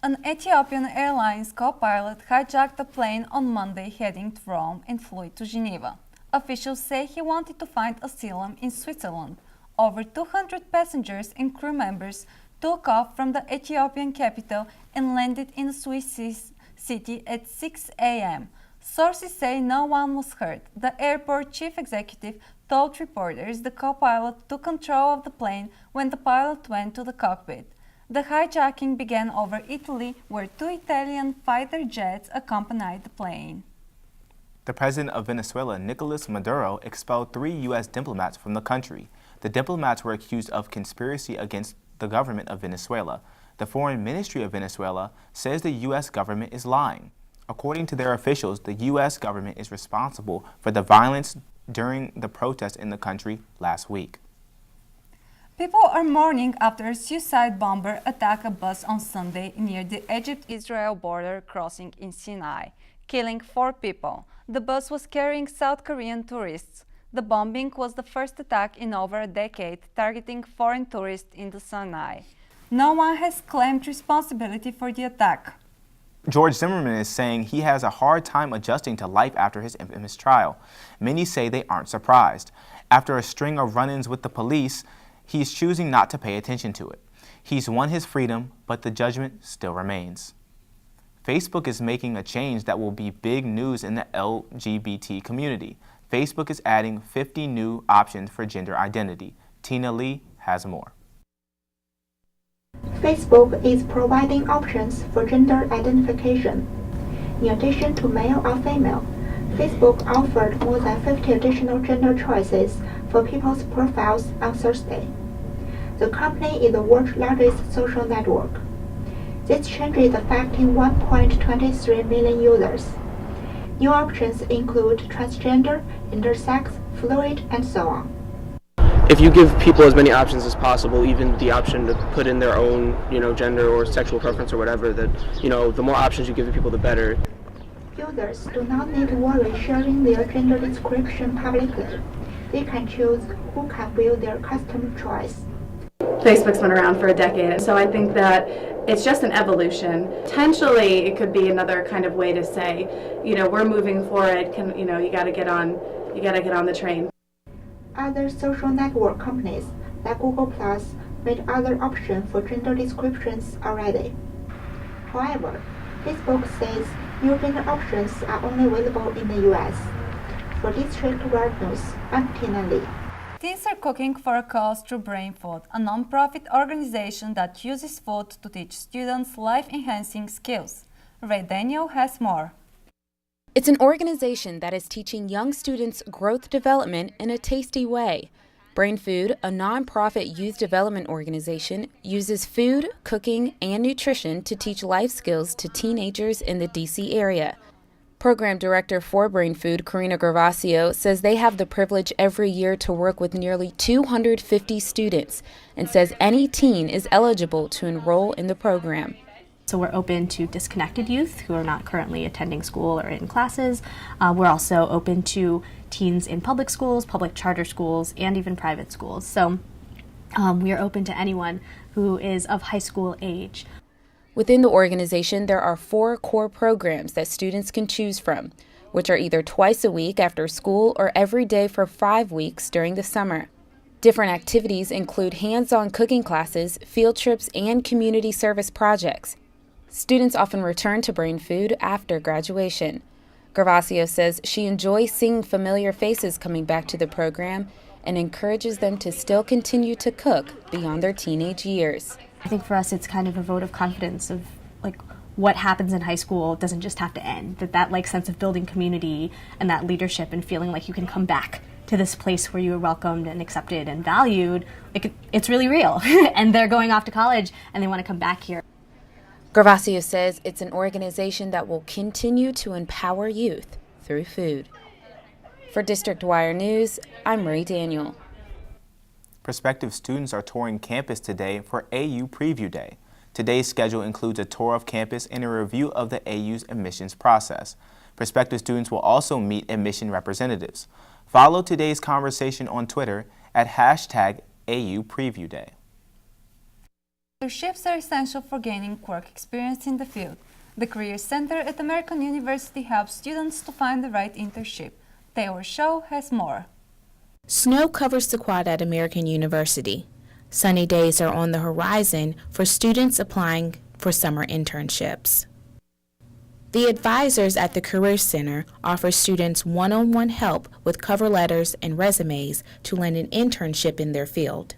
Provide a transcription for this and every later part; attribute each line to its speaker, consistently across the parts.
Speaker 1: An Ethiopian Airlines co-pilot hijacked a plane on Monday heading to Rome and flew to Geneva. Officials say he wanted to find asylum in Switzerland. Over 200 passengers and crew members took off from the Ethiopian capital and landed in a Swiss city at 6 a.m. Sources say no one was hurt. The airport chief executive told reporters the co-pilot took control of the plane when the pilot went to the cockpit. The hijacking began over Italy, where 2 Italian fighter jets accompanied the plane.
Speaker 2: The president of Venezuela, Nicolas Maduro, expelled 3 U.S. diplomats from the country. The diplomats were accused of conspiracy against the government of Venezuela. The Foreign Ministry of Venezuela says the U.S. government is lying. According to their officials, the U.S. government is responsible for the violence during the protests in the country last week.
Speaker 1: People are mourning after a suicide bomber attacked a bus on Sunday near the Egypt-Israel border crossing in Sinai, killing 4 people. The bus was carrying South Korean tourists. The bombing was the first attack in over a decade targeting foreign tourists in the Sinai. No one has claimed responsibility for the attack.
Speaker 2: George Zimmerman is saying he has a hard time adjusting to life after his infamous trial. Many say they aren't surprised. After a string of run-ins with the police, he's choosing not to pay attention to it. He's won his freedom, but the judgment still remains. Facebook is making a change that will be big news in the LGBT community. Facebook is adding 50 new options for gender identity. Tina Lee has more.
Speaker 3: Facebook is providing options for gender identification. In addition to male or female, Facebook offered more than 50 additional gender choices for people's profiles on Thursday. The company is the world's largest social network. This change is affecting 1.23 million users. New options include transgender, intersex, fluid, and so on.
Speaker 4: If you give people as many options as possible, even the option to put in their own, gender or sexual preference or whatever, that, the more options you give the people, the better.
Speaker 3: Users do not need to worry sharing their gender description publicly. They can choose who can view their custom choice.
Speaker 5: Facebook's been around for a decade, so I think that it's just an evolution. Potentially, it could be another kind of way to say, we're moving forward. You got to get on the train.
Speaker 3: Other social network companies like Google Plus made other options for gender descriptions already. However, Facebook says new gender options are only available in the US. For District World News, I'm Tina Lee.
Speaker 1: Teens are cooking for a cause through Brain Food, a non-profit organization that uses food to teach students life-enhancing skills. Ray Daniel has more.
Speaker 6: It's an organization that is teaching young students growth development in a tasty way. Brain Food, a non-profit youth development organization, uses food, cooking, and nutrition to teach life skills to teenagers in the D.C. area. Program Director for Brain Food, Karina Gervasio, says they have the privilege every year to work with nearly 250 students and says any teen is eligible to enroll in the program.
Speaker 7: So we're open to disconnected youth who are not currently attending school or in classes. We're also open to teens in public schools, public charter schools, and even private schools. So we are open to anyone who is of high school age.
Speaker 6: Within the organization, there are 4 core programs that students can choose from, which are either twice a week after school or every day for 5 weeks during the summer. Different activities include hands-on cooking classes, field trips, and community service projects. Students often return to Brain Food after graduation. Gervasio says she enjoys seeing familiar faces coming back to the program and encourages them to still continue to cook beyond their teenage years.
Speaker 7: I think for us it's kind of a vote of confidence of what happens in high school doesn't just have to end, that sense of building community and that leadership and feeling like you can come back to this place where you are welcomed and accepted and valued, it's really real. And they're going off to college and they want to come back here.
Speaker 6: Gervasio says it's an organization that will continue to empower youth through food. For District Wire News, I'm Ray Daniel.
Speaker 2: Prospective students are touring campus today for AU Preview Day. Today's schedule includes a tour of campus and a review of the AU's admissions process. Prospective students will also meet admission representatives. Follow today's conversation on Twitter at #AU Preview Day.
Speaker 1: Internships are essential for gaining work experience in the field. The Career Center at American University helps students to find the right internship. Taylor Shaw has more.
Speaker 6: Snow covers the quad at American University. Sunny days are on the horizon for students applying for summer internships. The advisors at the Career Center offer students one-on-one help with cover letters and resumes to land an internship in their field.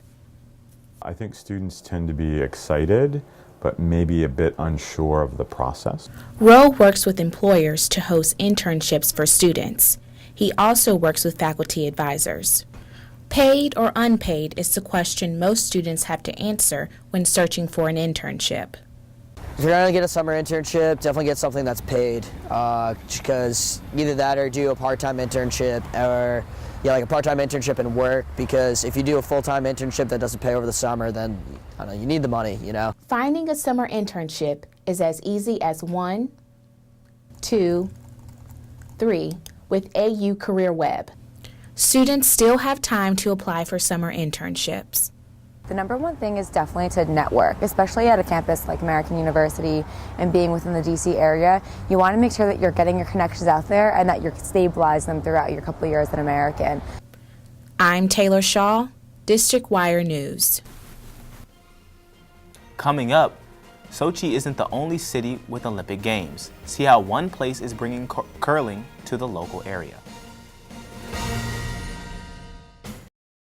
Speaker 8: I think students tend to be excited, but maybe a bit unsure of the process.
Speaker 6: Rowe works with employers to host internships for students. He also works with faculty advisors. Paid or unpaid is the question most students have to answer when searching for an internship.
Speaker 9: If you're going to get a summer internship, definitely get something that's paid, because either that or do a part-time internship, or like a part-time internship and work, because if you do a full-time internship that doesn't pay over the summer, then I don't know, you need the money, you know.
Speaker 6: Finding a summer internship is as easy as 1, 2, 3 with AU Career Web. Students still have time to apply for summer internships.
Speaker 10: The number one thing is definitely to network, especially at a campus like American University and being within the DC area. You want to make sure that you're getting your connections out there and that you're stabilizing them throughout your couple of years at American.
Speaker 6: I'm Taylor Shaw, District Wire News.
Speaker 2: Coming up, Sochi isn't the only city with Olympic Games. See how one place is bringing curling to the local area.